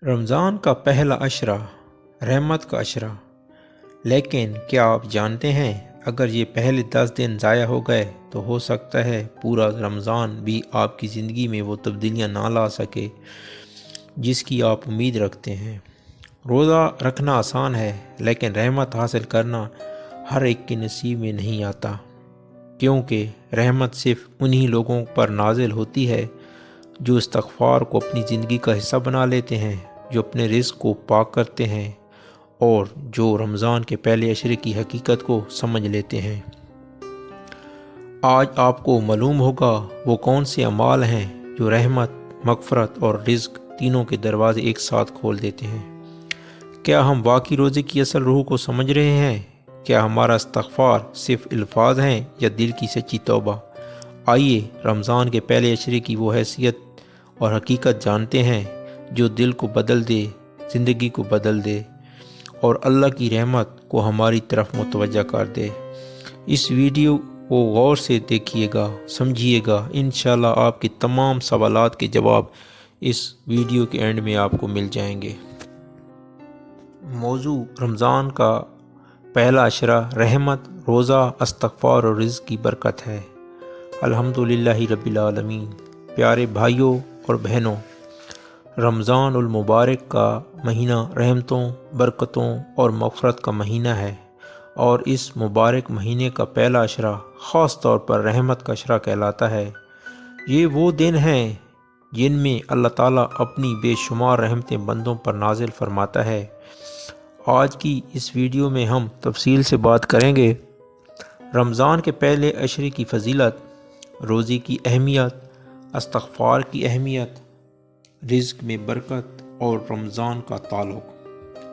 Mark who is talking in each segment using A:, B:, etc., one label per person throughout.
A: رمضان کا پہلا عشرہ رحمت کا عشرہ، لیکن کیا آپ جانتے ہیں اگر یہ پہلے 10 دن ضائع ہو گئے تو ہو سکتا ہے پورا رمضان بھی آپ کی زندگی میں وہ تبدیلیاں نہ لا سکے جس کی آپ امید رکھتے ہیں۔ روزہ رکھنا آسان ہے، لیکن رحمت حاصل کرنا ہر ایک کے نصیب میں نہیں آتا، کیونکہ رحمت صرف انہی لوگوں پر نازل ہوتی ہے جو استغفار کو اپنی زندگی کا حصہ بنا لیتے ہیں، جو اپنے رزق کو پاک کرتے ہیں اور جو رمضان کے پہلے عشرے کی حقیقت کو سمجھ لیتے ہیں۔ آج آپ کو معلوم ہوگا وہ کون سے اعمال ہیں جو رحمت، مغفرت اور رزق تینوں کے دروازے ایک ساتھ کھول دیتے ہیں۔ کیا ہم واقعی روزے کی اصل روح کو سمجھ رہے ہیں؟ کیا ہمارا استغفار صرف الفاظ ہیں یا دل کی سچی توبہ؟ آئیے رمضان کے پہلے عشرے کی وہ حیثیت اور حقیقت جانتے ہیں جو دل کو بدل دے، زندگی کو بدل دے اور اللہ کی رحمت کو ہماری طرف متوجہ کر دے۔ اس ویڈیو کو غور سے دیکھیے گا، سمجھیے گا، انشاءاللہ آپ کے تمام سوالات کے جواب اس ویڈیو کے اینڈ میں آپ کو مل جائیں گے۔ موضوع: رمضان کا پہلا عشرہ رحمت، روزہ، استغفار اور رزق کی برکت ہے۔ الحمدللہ رب العالمین۔ پیارے بھائیوں اور بہنوں، رمضان المبارک کا مہینہ رحمتوں، برکتوں اور مغفرت کا مہینہ ہے، اور اس مبارک مہینے کا پہلا عشرہ خاص طور پر رحمت کا عشرہ کہلاتا ہے۔ یہ وہ دن ہیں جن میں اللہ تعالیٰ اپنی بے شمار رحمتیں بندوں پر نازل فرماتا ہے۔ آج کی اس ویڈیو میں ہم تفصیل سے بات کریں گے رمضان کے پہلے عشرے کی فضیلت، روزے کی اہمیت، استغفار کی اہمیت، رزق میں برکت اور رمضان کا تعلق،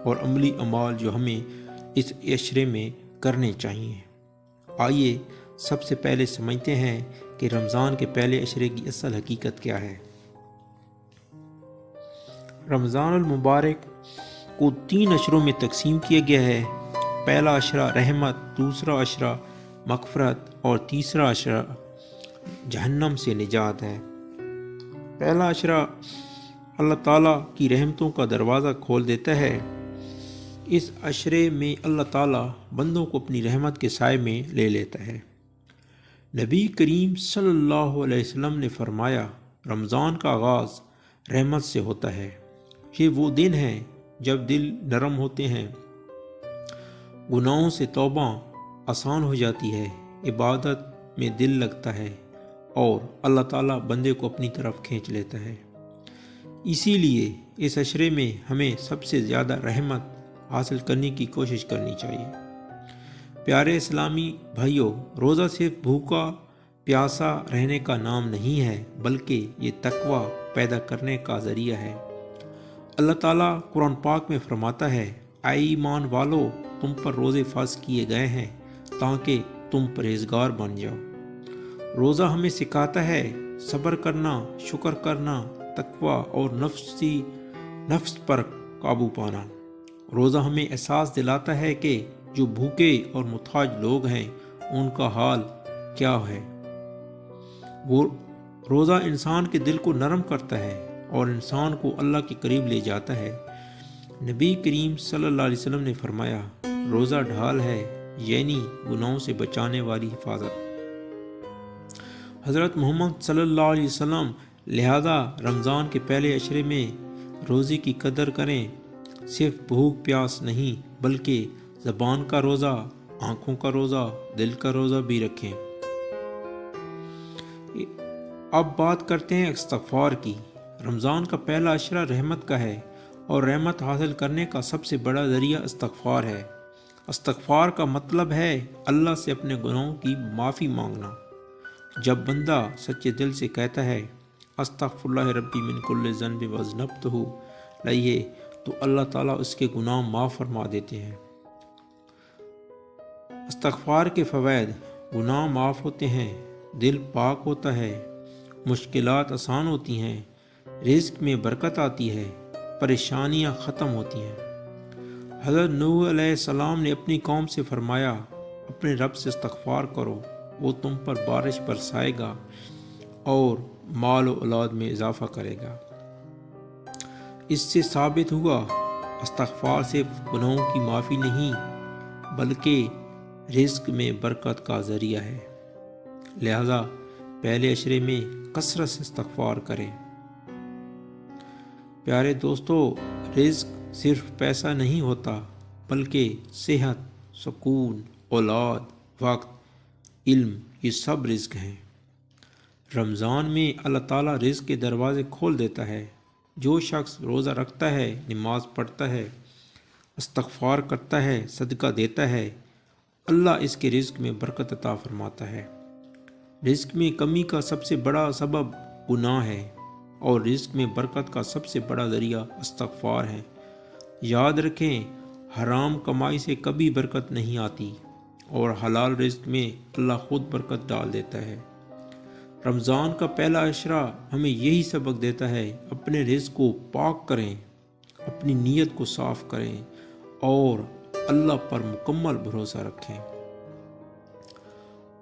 A: اور عملی اعمال جو ہمیں اس عشرے میں کرنے چاہیے۔ آئیے سب سے پہلے سمجھتے ہیں کہ رمضان کے پہلے عشرے کی اصل حقیقت کیا ہے۔ رمضان المبارک کو 3 عشروں میں تقسیم کیا گیا ہے۔ پہلا عشرہ رحمت، دوسرا عشرہ مغفرت اور تیسرا عشرہ جہنم سے نجات ہے۔ پہلا عشرہ اللہ تعالیٰ کی رحمتوں کا دروازہ کھول دیتا ہے۔ اس عشرے میں اللہ تعالیٰ بندوں کو اپنی رحمت کے سائے میں لے لیتا ہے۔ نبی کریم صلی اللہ علیہ وسلم نے فرمایا، رمضان کا آغاز رحمت سے ہوتا ہے۔ یہ وہ دن ہے جب دل نرم ہوتے ہیں، گناہوں سے توبہ آسان ہو جاتی ہے، عبادت میں دل لگتا ہے اور اللہ تعالیٰ بندے کو اپنی طرف کھینچ لیتا ہے۔ اسی لیے اس عشرے میں ہمیں سب سے زیادہ رحمت حاصل کرنے کی کوشش کرنی چاہیے۔ پیارے اسلامی بھائیوں، روزہ صرف بھوکا پیاسا رہنے کا نام نہیں ہے، بلکہ یہ تقوی پیدا کرنے کا ذریعہ ہے۔ اللہ تعالیٰ قرآن پاک میں فرماتا ہے، اے ایمان والو، تم پر روزے فرض کیے گئے ہیں تاکہ تم پرہیزگار بن جاؤ۔ روزہ ہمیں سکھاتا ہے صبر کرنا، شکر کرنا، تقوی اور نفس پر قابو پانا۔ روزہ ہمیں احساس دلاتا ہے کہ جو بھوکے اور محتاج لوگ ہیں ان کا حال کیا ہے۔ وہ روزہ انسان کے دل کو نرم کرتا ہے اور انسان کو اللہ کے قریب لے جاتا ہے۔ نبی کریم صلی اللہ علیہ وسلم نے فرمایا، روزہ ڈھال ہے، یعنی گناہوں سے بچانے والی حفاظت۔ حضرت محمد صلی اللہ علیہ وسلم لہذا رمضان کے پہلے عشرے میں روزے کی قدر کریں، صرف بھوک پیاس نہیں بلکہ زبان کا روزہ، آنکھوں کا روزہ، دل کا روزہ بھی رکھیں۔ اب بات کرتے ہیں استغفار کی۔ رمضان کا پہلا عشرہ رحمت کا ہے، اور رحمت حاصل کرنے کا سب سے بڑا ذریعہ استغفار ہے۔ استغفار کا مطلب ہے اللہ سے اپنے گناہوں کی معافی مانگنا۔ جب بندہ سچے دل سے کہتا ہے، استغفر اللہ ربی من کل ذنب واذنبتہ الیہ، تو اللہ تعالیٰ اس کے گناہ معاف فرما دیتے ہیں۔ استغفار کے فوائد: گناہ معاف ہوتے ہیں، دل پاک ہوتا ہے، مشکلات آسان ہوتی ہیں، رزق میں برکت آتی ہے، پریشانیاں ختم ہوتی ہیں۔ حضرت نوح علیہ السلام نے اپنی قوم سے فرمایا، اپنے رب سے استغفار کرو، وہ تم پر بارش برسائے گا اور مال و اولاد میں اضافہ کرے گا۔ اس سے ثابت ہوا استغفار صرف گناہوں کی معافی نہیں بلکہ رزق میں برکت کا ذریعہ ہے۔ لہذا پہلے عشرے میں کثرت سے استغفار کریں۔ پیارے دوستو، رزق صرف پیسہ نہیں ہوتا بلکہ صحت، سکون، اولاد، وقت، علم، یہ سب رزق ہیں۔ رمضان میں اللہ تعالیٰ رزق کے دروازے کھول دیتا ہے۔ جو شخص روزہ رکھتا ہے، نماز پڑھتا ہے، استغفار کرتا ہے، صدقہ دیتا ہے، اللہ اس کے رزق میں برکت عطا فرماتا ہے۔ رزق میں کمی کا سب سے بڑا سبب گناہ ہے اور رزق میں برکت کا سب سے بڑا ذریعہ استغفار ہے۔ یاد رکھیں، حرام کمائی سے کبھی برکت نہیں آتی اور حلال رزق میں اللہ خود برکت ڈال دیتا ہے۔ رمضان کا پہلا عشرہ ہمیں یہی سبق دیتا ہے، اپنے رزق کو پاک کریں، اپنی نیت کو صاف کریں اور اللہ پر مکمل بھروسہ رکھیں۔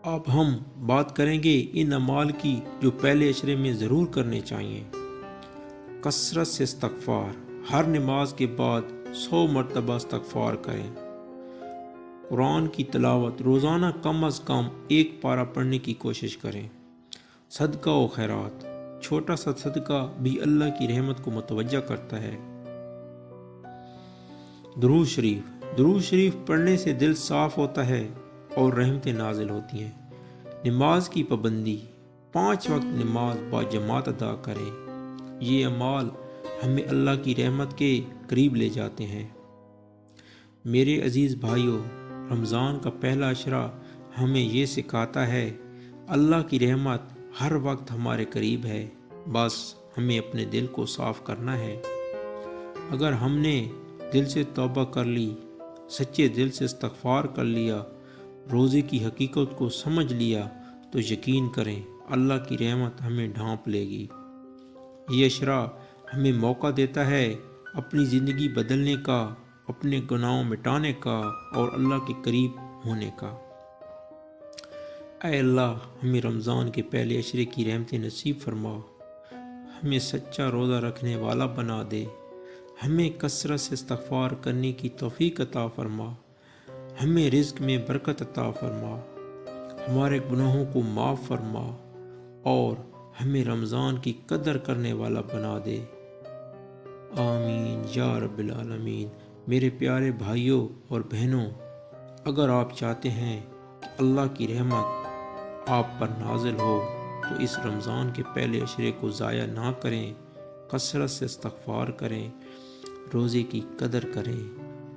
A: اب ہم بات کریں گے ان اعمال کی جو پہلے عشرے میں ضرور کرنے چاہیے۔ کثرت سے استغفار، ہر نماز کے بعد 100 مرتبہ استغفار کریں۔ قرآن کی تلاوت، روزانہ کم از کم 1 پارہ پڑھنے کی کوشش کریں۔ صدقہ و خیرات، چھوٹا سا صدقہ بھی اللہ کی رحمت کو متوجہ کرتا ہے۔ درود شریف پڑھنے سے دل صاف ہوتا ہے اور رحمتیں نازل ہوتی ہیں۔ نماز کی پابندی، 5 وقت نماز با جماعت ادا کریں۔ یہ اعمال ہمیں اللہ کی رحمت کے قریب لے جاتے ہیں۔ میرے عزیز بھائیوں، رمضان کا پہلا عشرہ ہمیں یہ سکھاتا ہے، اللہ کی رحمت ہر وقت ہمارے قریب ہے، بس ہمیں اپنے دل کو صاف کرنا ہے۔ اگر ہم نے دل سے توبہ کر لی، سچے دل سے استغفار کر لیا، روزے کی حقیقت کو سمجھ لیا، تو یقین کریں اللہ کی رحمت ہمیں ڈھانپ لے گی۔ یہ عشرہ ہمیں موقع دیتا ہے اپنی زندگی بدلنے کا، اپنے گناہوں مٹانے کا اور اللہ کے قریب ہونے کا۔ اے اللہ، ہمیں رمضان کے پہلے عشرے کی رحمتیں نصیب فرما، ہمیں سچا روزہ رکھنے والا بنا دے، ہمیں کثرت سے استغفار کرنے کی توفیق عطا فرما، ہمیں رزق میں برکت عطا فرما، ہمارے گناہوں کو معاف فرما اور ہمیں رمضان کی قدر کرنے والا بنا دے۔ آمین یا رب العالمین۔ میرے پیارے بھائیوں اور بہنوں، اگر آپ چاہتے ہیں کہ اللہ کی رحمت آپ پر نازل ہو تو اس رمضان کے پہلے عشرے کو ضائع نہ کریں، کثرت سے استغفار کریں، روزے کی قدر کریں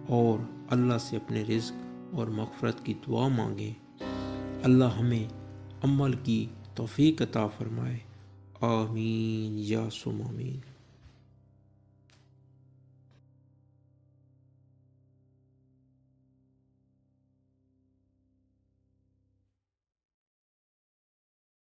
A: اور اللہ سے اپنے رزق اور مغفرت کی دعا مانگیں۔ اللہ ہمیں عمل کی توفیق عطا فرمائے۔ آمین یا سم آمین۔